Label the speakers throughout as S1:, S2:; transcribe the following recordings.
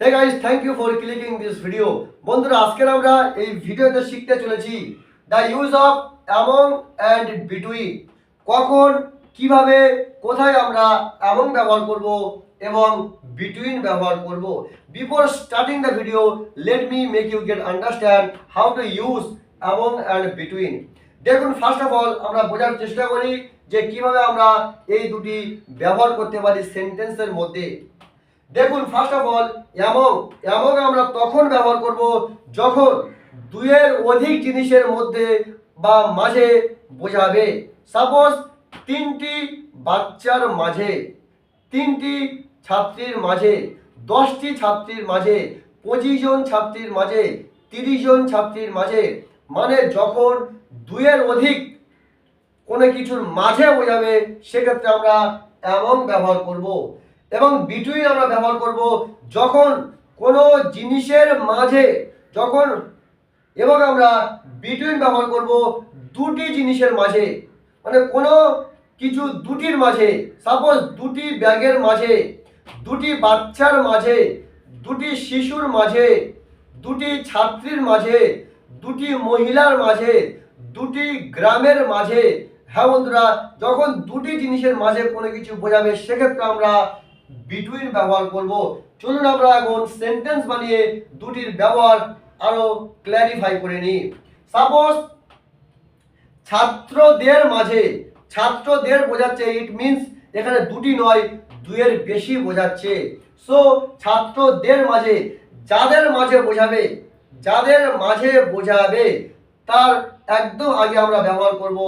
S1: Hey guys, thank you for clicking this video. বন্ধুরা আজকে আমরা এই ভিডিওতে শিখতে চলেছি the use of among and between। কখন, কিভাবে, কোথায় আমরা among ব্যবহার করব এবং between ব্যবহার করব। Before starting the video, let me make you get understand how to use among and between। দেখুন, ফার্স্ট অফ অল আমরা বোঝার চেষ্টা করি যে কিভাবে আমরা এই দুটি ব্যবহার করতে পারি সেন্টেন্সের মধ্যে। দেখুন, ফার্স্ট অফ অল অ্যামং আমরা তখন ব্যবহার করব যখন দুইয়ের অধিক জিনিসের মধ্যে বা মাঝে বোঝাবে। সাপোজ তিনটি বাচ্চার মাঝে, তিনটি ছাত্রীর মাঝে, 10টি ছাত্রীর মাঝে, 25 জন ছাত্রীর মাঝে, 30 জন ছাত্রীর মাঝে, মানে যখন দুইয়ের অধিক কোনো কিছুর মাঝে বোঝাবে সেক্ষেত্রে আমরা অ্যামং ব্যবহার করব। এবং বিটুইন আমরা ব্যবহার করব যখন কোনো জিনিসের মাঝে, যখন এবং আমরা বিটুইন ব্যবহার করব দুটি জিনিসের মাঝে, মানে কোনো কিছু দুটির মাঝে। সাপোজ দুটি ব্যাগের মাঝে, দুটি বাচ্চার মাঝে, দুটি শিশুর মাঝে, দুটি ছাত্রীর মাঝে, দুটি মহিলার মাঝে, দুটি গ্রামের মাঝে। হ্যাঁ বন্ধুরা, যখন দুটি জিনিসের মাঝে কোনো কিছু বোঝাবে সেক্ষেত্রে আমরা বিটুইন ব্যবহার করব। চলুন আমরা এখন সেন্টেন্স বানিয়ে দুটির ব্যবহার আরো ক্ল্যারিফাই করে নিই। সাপোজ ছাত্রদের মাঝে, ছাত্রদের বোঝাচ্ছে, ইট মিন্স এখানে দুটি নয় দুইয়ের বেশি বোঝাচ্ছে। সো ছাত্রদের মাঝে, যাদের মাঝে বোঝাবে, যাদের মাঝে বোঝাবে তার একদম আগে আমরা ব্যবহার করব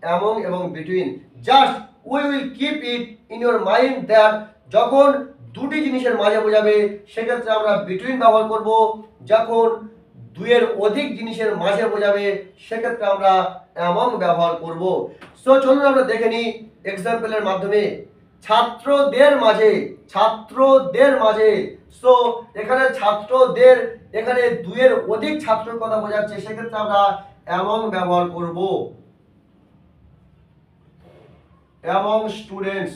S1: অ্যামং এবং between. Just we will keep it in your mind that যখন দুটি জিনিসের মাঝে বোঝাবে সেক্ষেত্রে আমরা বিটুইন ব্যবহার করব, যখন দুইয়ের অধিক জিনিসের মাঝে বোঝাবে সেক্ষেত্রে আমরা অ্যামং ব্যবহার করব। সো চলুন আমরা দেখে নিই এক্সাম্পলের মাধ্যমে। ছাত্রদের মাঝে, ছাত্রদের মাঝে। সো এখানে ছাত্রদের, এখানে দুইয়ের অধিক ছাত্রের কথা বোঝাচ্ছে সেক্ষেত্রে আমরা অ্যামং ব্যবহার করব। অ্যামং স্টুডেন্টস,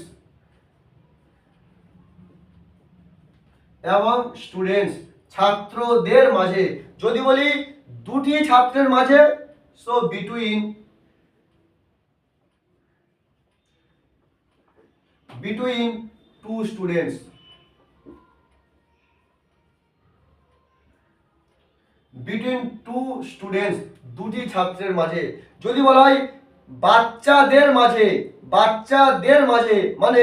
S1: এবং স্টুডেন্টস ছাত্রদের মাঝে। যদি বলি দুটি ছাত্রের মাঝে, so between, between two students, between two students দুটি ছাত্রের মাঝে। যদি বলা হয় বাচ্চাদের মাঝে, বাচ্চাদের মাঝে মানে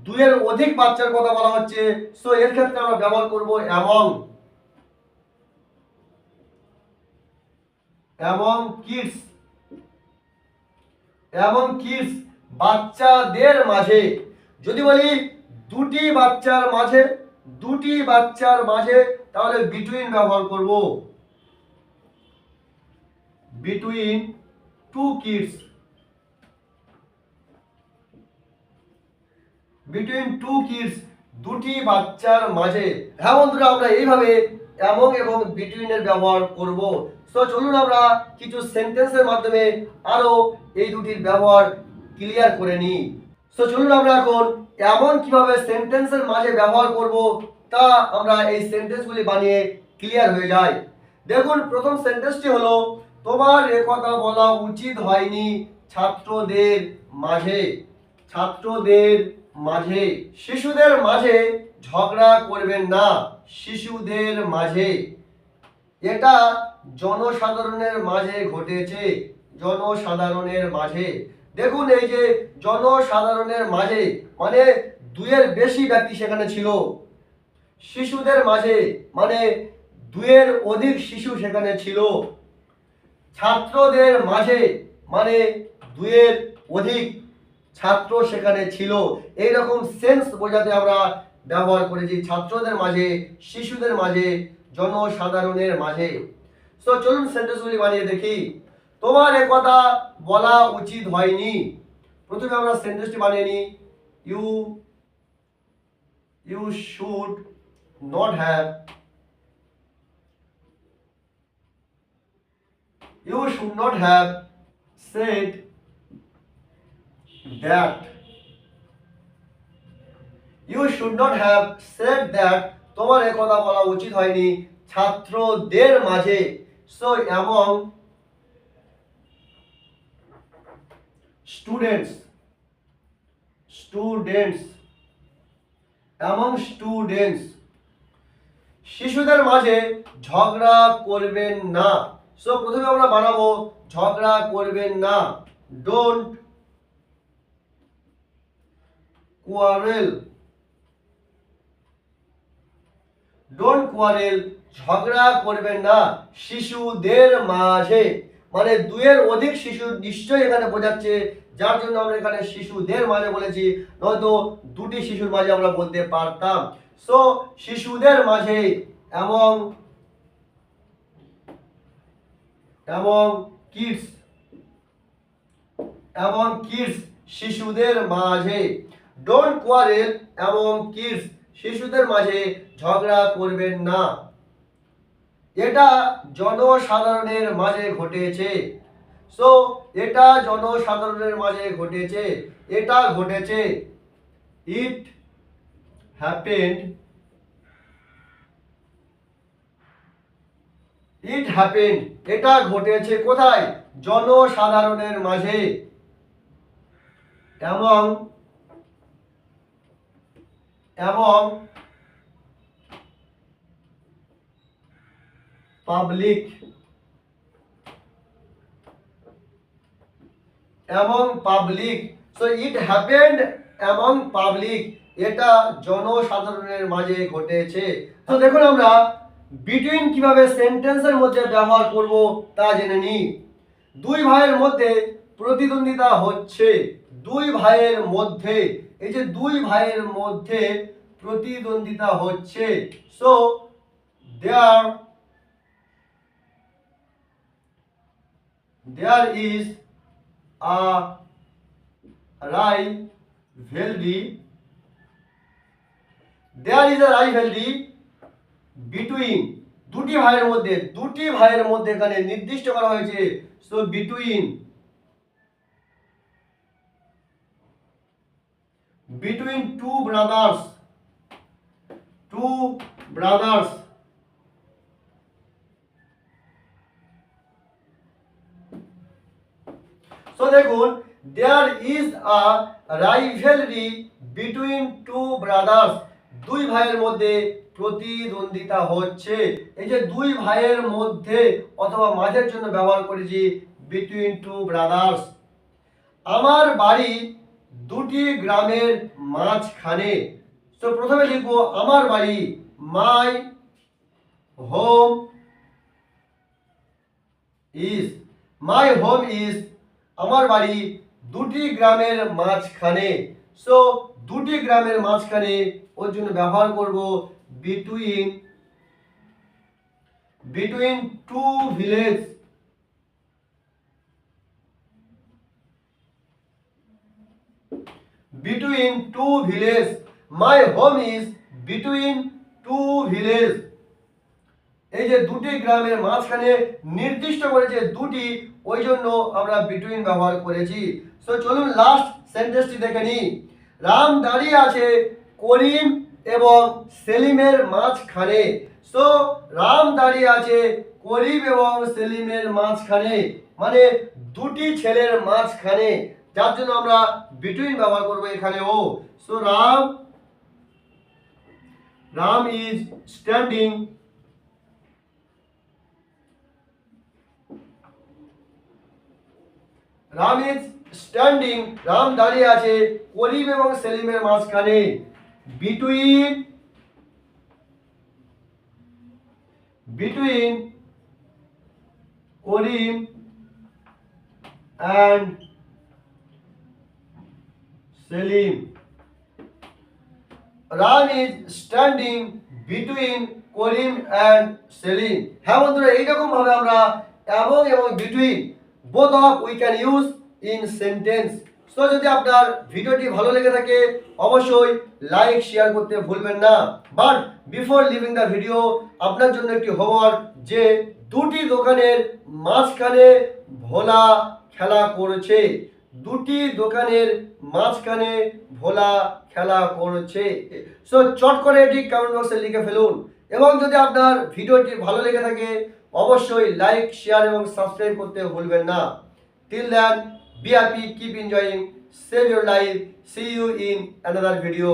S1: দুইয়ের অধিক বাচ্চার কথা বলা হচ্ছে, সো এর ক্ষেত্রে আমরা ব্যবহার করব among, among kids, among kids বাচ্চাদের মাঝে। যদি বলি দুটি বাচ্চার মাঝে, দুটি বাচ্চার মাঝে, তাহলে বিটুইন ব্যবহার করব, between two kids, between two kids দুটি বাচ্চার মাঝে। হ্যাঁ বন্ধুরা, আমরা এইভাবে অ্যামং এবং বিটুইনের ব্যবহার করব। সো চলুন আমরা কিছু সেন্টেন্সের মাধ্যমে আরো এই দুটির ব্যবহার ক্লিয়ার করে নিই। সো চলুন আমরা এখন অ্যামং কিভাবে সেন্টেন্সের মাঝে ব্যবহার করব তা আমরা এই সেন্টেন্সগুলি বানিয়ে ক্লিয়ার হয়ে যায়। দেখুন, প্রথম সেন্টেন্সটি হলো তোমার একথা বলা উচিত হয়নি ছাত্রদের মাঝে, ছাত্রদের মাঝে। শিশুদের মাঝে ঝগড়া করবেন না, শিশুদের মাঝে। এটা জনসাধারণের মাঝে ঘটেছে, জনসাধারণের মাঝে। দেখুন, এই যে জনসাধারণের মাঝে মানে দুইয়ের বেশি ব্যক্তি সেখানে ছিল। শিশুদের মাঝে মানে দুইয়ের অধিক শিশু সেখানে ছিল। ছাত্রদের মাঝে মানে দুইয়ের অধিক ছাত্র সেখানে ছিল। এই রকম সেন্স বোঝাতে আমরা ব্যবহার করেছি ছাত্রদের মাঝে, শিশুদের মাঝে, জনসাধারণের মাঝে। সো চলুন সেন্টেন্সগুলি বানিয়ে দেখি। তোমার একথা বলা উচিত হয়নি। প্রথমে আমরা সেন্টেন্সটি বানিয়ে নিই। You you should not have, you should not have said that, you should not have said that তোমার এ কথা বলা উচিত হয়নি ছাত্রদের মাঝে। So among students, students, among students, শিশুদের মাঝে ঝগড়া করবেন না। সো প্রথমে আমরা বানাবো ঝগড়া করবেন না, ডোন্ট কোয়ারেল, ডোন্ট কোয়ারেল, ঝগড়া করবেন না শিশুদের মাঝে। মানে দুইয়ের অধিক শিশু নিশ্চয়ই এখানে বোঝাচ্ছে, যার জন্য আমরা এখানে শিশুদের মাঝে বলেছি, নয়তো দুটি শিশুর মাঝে আমরা বলতে পারতাম। সো শিশুদের মাঝে এবং কিডস, এবং কিডস শিশুদের মাঝে, ডোন্ট কোয়ারেল এবং কিডস শিশুদের মাঝে ঝগড়া করবেন না। এটা জনসাধারণের মাঝে ঘটেছে। সো এটা জনসাধারণের মাঝে ঘটেছে, এটা ঘটেছে, ইট হ্যাপেন্ড, ইট হ্যাপেন্ড, এটা ঘটেছে কোথায়? জনসাধারণের মাঝে। এবং পাবলিক, এবং public. So it happened among public, এটা জনসাধারণের মাঝে ঘটেছে। তো দেখুন আমরা বিটুইন কিভাবে সেন্টেন্সের মধ্যে ব্যবহার করব তা জেনে নিই। দুই ভাইয়ের মধ্যে প্রতিদ্বন্দ্বিতা হচ্ছে, দুই ভাইয়ের মধ্যে, এই যে দুই ভাইয়ের মধ্যে প্রতিদ্বন্দ্বিতা হচ্ছে। So there is a rivalry, there is a rivalry between, দুটি ভাইয়ের মধ্যে, দুটি ভাইয়ের মধ্যে এখানে নির্দিষ্ট করা হয়েছে। So between two brothers, so দেখুন there is a rivalry between two brothers, দুই ভাইয়ের মধ্যে প্রতিদ্বন্দ্বিতা হচ্ছে। এই যে দুই ভাইয়ের মধ্যে অথবা মাঝের জন্য ব্যবহার করেছি between two brothers। আমার বাড়ি দুটি গ্রামের মাঝখানে। তো প্রথমে লিখবো আমার বাড়ি, my home is, my home is, আমার বাড়ি দুটি গ্রামের মাঝখানে। সো দুটি গ্রামের মাঝখানে ওর জন্য ব্যবহার করব between two village, between two village, my home is between two village। এই যে দুটি গ্রামের মাঝখানে নির্দিষ্ট করেছে দুটি, ওই জন্য আমরা বিটুইন ব্যবহার করেছি। সো চলুন লাস্ট সেন্টেন্সটি দেখে নিই। রাম দাঁড়িয়ে আছে করিম এবং সেলিমের মাঝখানে। সো রাম দাঁড়িয়ে আছে করিম এবং সেলিমের মাঝখানে, মানে দুটি ছেলের মাঝখানে, যার জন্য আমরা বিটুইন ব্যবহার করব এখানেও। So Ram is standing, Ram is standing, Ram দাঁড়িয়ে আছে করিম এবং সেলিমের মাঝখানে, between Karim and Selim. Ram is standing between Karim and Selim. হ্যাঁ বন্ধুরা, এইরকম ভাবে আমরা এবং between both of we can use in sentence। So যদি আপনার ভিডিওটি ভালো লেগে থাকে অবশ্যই লাইক শেয়ার করতে ভুলবেন না। But before living the video আপনার জন্য একটি হোমওয়ার্ক, যে দুটি দোকানের মাঝখানে ভোলা খেলা করছে, দুটি দোকানের মাঝখানে ভোলা খেলা করছে। সো চট করে এটি কমেন্ট বক্সে লিখে ফেলুন। এবং যদি আপনার ভিডিওটি ভালো লেগে থাকে অবশ্যই লাইক, শেয়ার এবং সাবস্ক্রাইব করতে ভুলবেন না। Till then, be happy, keep enjoying, save your life, see you in another video.